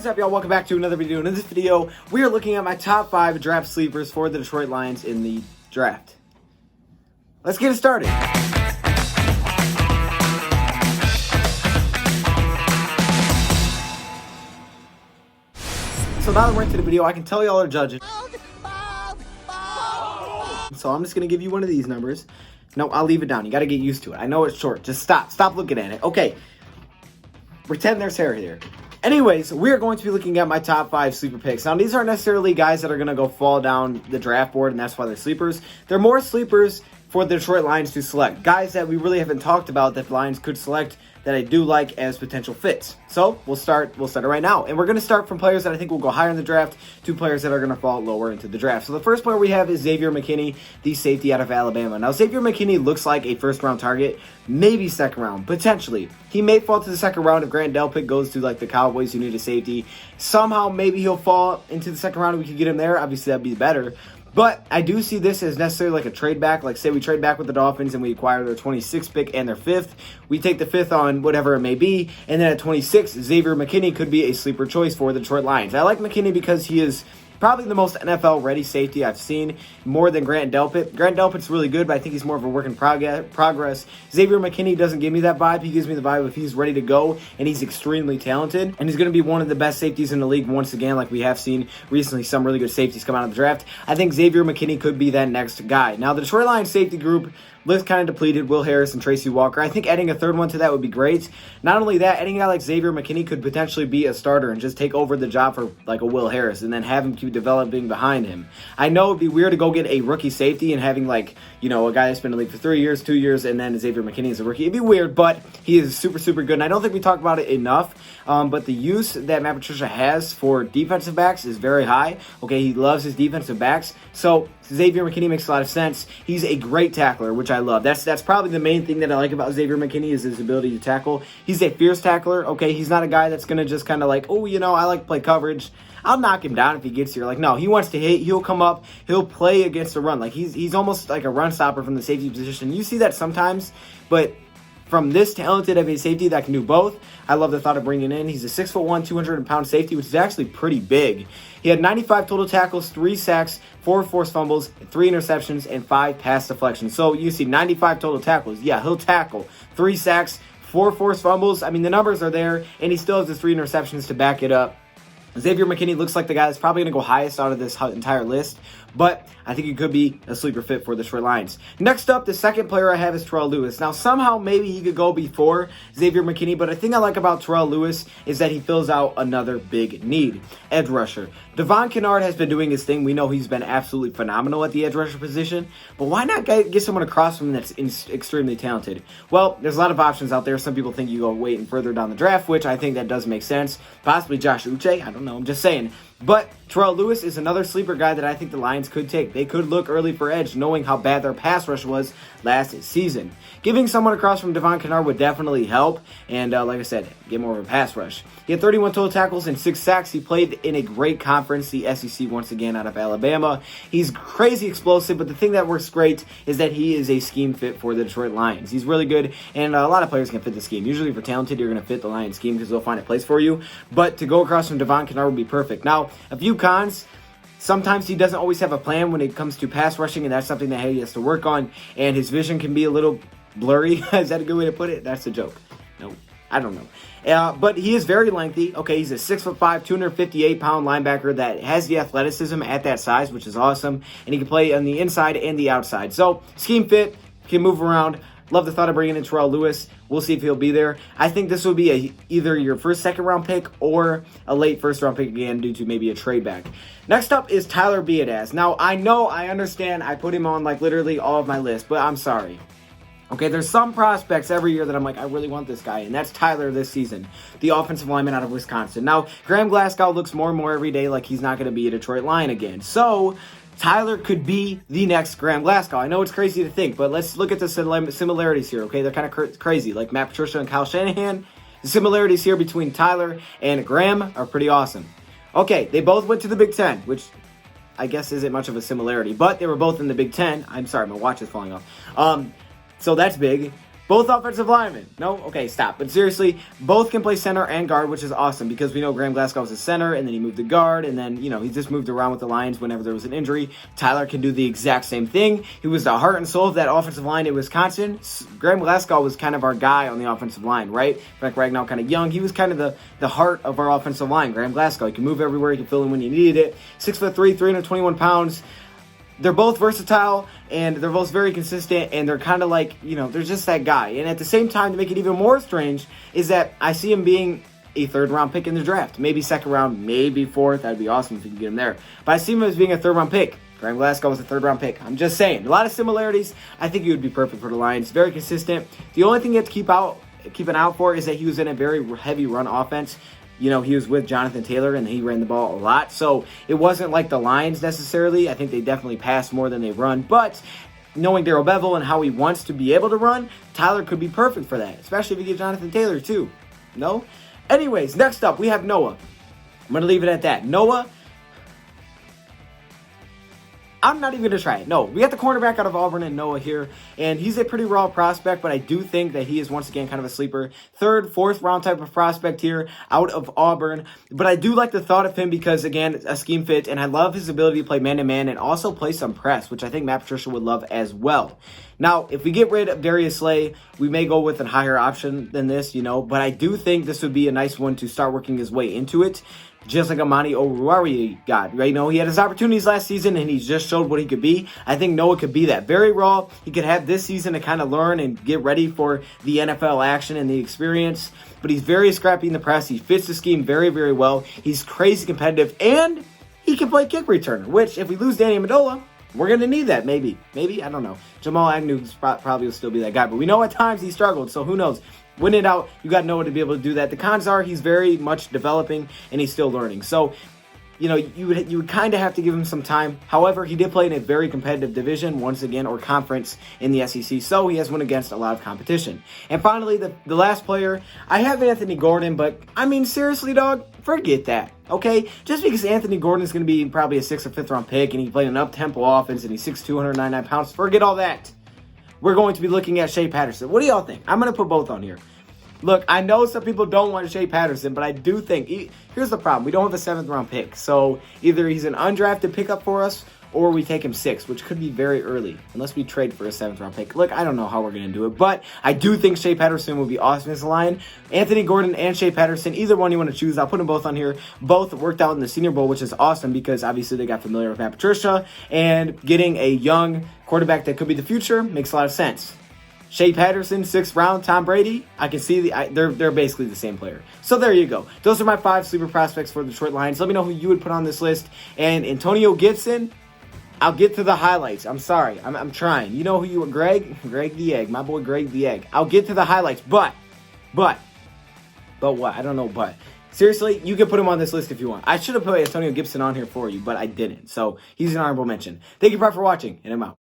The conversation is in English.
What's up, y'all? Welcome back to another video. And in this video, we are looking at my top 5 draft sleepers for the Detroit Lions in the draft. Let's get it started. So now that we're into the video, I can tell y'all are judging. So I'm just going to give you one of these numbers. No, I'll leave it down. You got to get used to it. I know it's short. Just stop. Stop looking at it. Okay. Pretend there's hair here. Anyways, we're going to be looking at my top 5 sleeper picks. Now, these aren't necessarily guys that are going to go fall down the draft board, and that's why they're sleepers. They're more sleepers for the Detroit Lions to select. Guys that we really haven't talked about that the Lions could select that I do like as potential fits. So, we'll start it right now. And we're going to start from players that I think will go higher in the draft to players that are going to fall lower into the draft. So, the first player we have is Xavier McKinney, the safety out of Alabama. Now, Xavier McKinney looks like a first-round target, maybe second round, potentially. He may fall to the second round if Grant Delpit goes to, like, the Cowboys who need a safety. Somehow, maybe he'll fall into the second round and we could get him there. Obviously, that'd be better. But I do see this as necessarily like a trade back. Like, say we trade back with the Dolphins and we acquire their 26th pick and their 5th. We take the 5th on whatever it may be. And then at 26, Xavier McKinney could be a sleeper choice for the Detroit Lions. I like McKinney because he is probably the most NFL-ready safety I've seen, more than Grant Delpit. Grant Delpit's really good, but I think he's more of a work in progress. Xavier McKinney doesn't give me that vibe. He gives me the vibe if he's ready to go, and he's extremely talented. And he's going to be one of the best safeties in the league once again, like we have seen recently some really good safeties come out of the draft. I think Xavier McKinney could be that next guy. Now, the Detroit Lions safety group list kind of depleted. Will Harris and Tracy Walker. I think adding a third one to that would be great. Not only that, adding a guy like Xavier McKinney could potentially be a starter and just take over the job for like a Will Harris and then have him keep developing behind him. I know it'd be weird to go get a rookie safety and having like, you know, a guy that's been in the league for 3 years, 2 years, and then Xavier McKinney is a rookie. It'd be weird, but he is super, super good. And I don't think we talk about it enough. But the use that Matt Patricia has for defensive backs is very high. Okay, he loves his defensive backs. So Xavier McKinney makes a lot of sense. He's a great tackler, which I love. That's probably the main thing that I like about Xavier McKinney is his ability to tackle. He's a fierce tackler. Okay, he's not a guy that's going to just kind of like, oh, you know, I like to play coverage. I'll knock him down if he gets here. Like, no, he wants to hit. He'll come up. He'll play against the run. Like, he's almost like a run stopper from the safety position. You see that sometimes, but from this talented of a safety that can do both, I love the thought of bringing in. He's a 6'1", 200-pound safety, which is actually pretty big. He had 95 total tackles, 3 sacks, 4 forced fumbles, 3 interceptions, and 5 pass deflections. So you see 95 total tackles. Yeah, he'll tackle. 3 sacks, 4 forced fumbles. I mean, the numbers are there, and he still has his 3 interceptions to back it up. Xavier McKinney looks like the guy that's probably going to go highest out of this entire list, but I think he could be a sleeper fit for the Detroit Lions. Next up, the second player I have is Terrell Lewis. Now, somehow maybe he could go before Xavier McKinney, but the thing I like about Terrell Lewis is that he fills out another big need, edge rusher. Devon Kennard has been doing his thing. We know he's been absolutely phenomenal at the edge rusher position, but why not get someone across from him that's extremely talented? Well, there's a lot of options out there. Some people think you go waiting further down the draft, which I think that does make sense. Possibly Josh Uche. I don't know. I'm just saying. But Terrell Lewis is another sleeper guy that I think the Lions could take. They could look early for edge, knowing how bad their pass rush was last season. Giving someone across from Devon Kennard would definitely help, and like I said, get more of a pass rush. He had 31 total tackles and 6 sacks. He played in a great conference, the SEC, once again, out of Alabama. He's crazy explosive, but the thing that works great is that he is a scheme fit for the Detroit Lions. He's really good, and a lot of players can fit the scheme. Usually, if you're talented, you're going to fit the Lions scheme because they'll find a place for you, but to go across from Devon Kennard would be perfect. Now, a few cons. Sometimes he doesn't always have a plan when it comes to pass rushing, and that's something that he has to work on, and his vision can be a little blurry. Is that a good way to put it? That's a joke. No, I don't know. But he is very lengthy. Okay, he's a 6'5", 258-pound linebacker that has the athleticism at that size, which is awesome, and he can play on the inside and the outside. So, scheme fit, can move around. Love the thought of bringing in Terrell Lewis. We'll see if he'll be there. I think this would be either your first, second-round pick or a late first-round pick again due to maybe a trade back. Next up is Tyler Biadasz. Now, I understand I put him on like literally all of my list, but I'm sorry. Okay, there's some prospects every year that I'm like, I really want this guy, and that's Tyler this season, the offensive lineman out of Wisconsin. Now, Graham Glasgow looks more and more every day like he's not going to be a Detroit Lion again. So, Tyler could be the next Graham Glasgow. I know it's crazy to think, but let's look at the similarities here, okay? They're kind of crazy, like Matt Patricia and Kyle Shanahan. The similarities here between Tyler and Graham are pretty awesome. Okay, they both went to the Big Ten, which I guess isn't much of a similarity, but they were both in the Big Ten. I'm sorry, my watch is falling off. So that's big. Both offensive linemen. No? Okay, stop. But seriously, both can play center and guard, which is awesome because we know Graham Glasgow was a center, and then he moved to guard, and then, he just moved around with the Lions whenever there was an injury. Tyler can do the exact same thing. He was the heart and soul of that offensive line in Wisconsin. Graham Glasgow was kind of our guy on the offensive line, right? Frank Ragnow kind of young. He was kind of the heart of our offensive line. Graham Glasgow. He can move everywhere. He can fill in when you needed it. 6'3", 321 pounds. They're both versatile, and they're both very consistent, and they're kind of like, they're just that guy. And at the same time, to make it even more strange, is that I see him being a third-round pick in the draft. Maybe second round, maybe fourth. That'd be awesome if we could get him there. But I see him as being a third-round pick. Graham Glasgow was a third-round pick. I'm just saying. A lot of similarities. I think he would be perfect for the Lions. Very consistent. The only thing you have to keep an eye out for is that he was in a very heavy run offense. He was with Jonathan Taylor, and he ran the ball a lot. So it wasn't like the Lions necessarily. I think they definitely pass more than they run. But knowing Darrell Bevell and how he wants to be able to run, Tyler could be perfect for that, especially if you get Jonathan Taylor too. No? Anyways, next up, we have Noah. I'm going to leave it at that. Noah, I'm not even going to try it. No, we got the cornerback out of Auburn and Noah here, and he's a pretty raw prospect, but I do think that he is once again kind of a sleeper. Third, fourth round type of prospect here out of Auburn, but I do like the thought of him because, again, a scheme fit, and I love his ability to play man-to-man and also play some press, which I think Matt Patricia would love as well. Now, if we get rid of Darius Slay, we may go with a higher option than this, but I do think this would be a nice one to start working his way into it. Just like Amani Oruwariye got, right? He had his opportunities last season, and he just showed what he could be. I think Noah could be that. Very raw. He could have this season to kind of learn and get ready for the NFL action and the experience. But he's very scrappy in the press. He fits the scheme very, very well. He's crazy competitive, and he can play kick returner, which, if we lose Danny Amendola, we're going to need that, maybe. Maybe, I don't know. Jamal Agnew probably will still be that guy, but we know at times he struggled, so who knows? Win it out, you got Noah to be able to do that. The cons are he's very much developing, and he's still learning. So, you would kind of have to give him some time. However, he did play in a very competitive division, once again, or conference in the SEC, so he has won against a lot of competition. And finally, the last player, I have Anthony Gordon, but, seriously, dog, forget that, okay? Just because Anthony Gordon is going to be probably a 6th or 5th round pick, and he played an up-tempo offense, and he's 6'2", 199 pounds, forget all that. We're going to be looking at Shea Patterson. What do y'all think? I'm going to put both on here. Look, I know some people don't want Shea Patterson, but I do think, here's the problem. We don't have a 7th round pick. So either he's an undrafted pickup for us, or we take him 6th, which could be very early, unless we trade for a 7th round pick. Look, I don't know how we're going to do it, but I do think Shea Patterson would be awesome as a Lion. Anthony Gordon and Shea Patterson, either one you want to choose, I'll put them both on here. Both worked out in the Senior Bowl, which is awesome because obviously they got familiar with Matt Patricia, and getting a young quarterback that could be the future makes a lot of sense. Shea Patterson, 6th round, Tom Brady, I can see they're basically the same player. So there you go. Those are my 5 sleeper prospects for the Detroit Lions. Let me know who you would put on this list. And Antonio Gibson, I'll get to the highlights. I'm sorry. I'm trying. You know who you are, Greg the Egg. My boy Greg the Egg. I'll get to the highlights, but what? I don't know, but. Seriously, you can put him on this list if you want. I should have put Antonio Gibson on here for you, but I didn't. So he's an honorable mention. Thank you, Brad, for watching, and I'm out.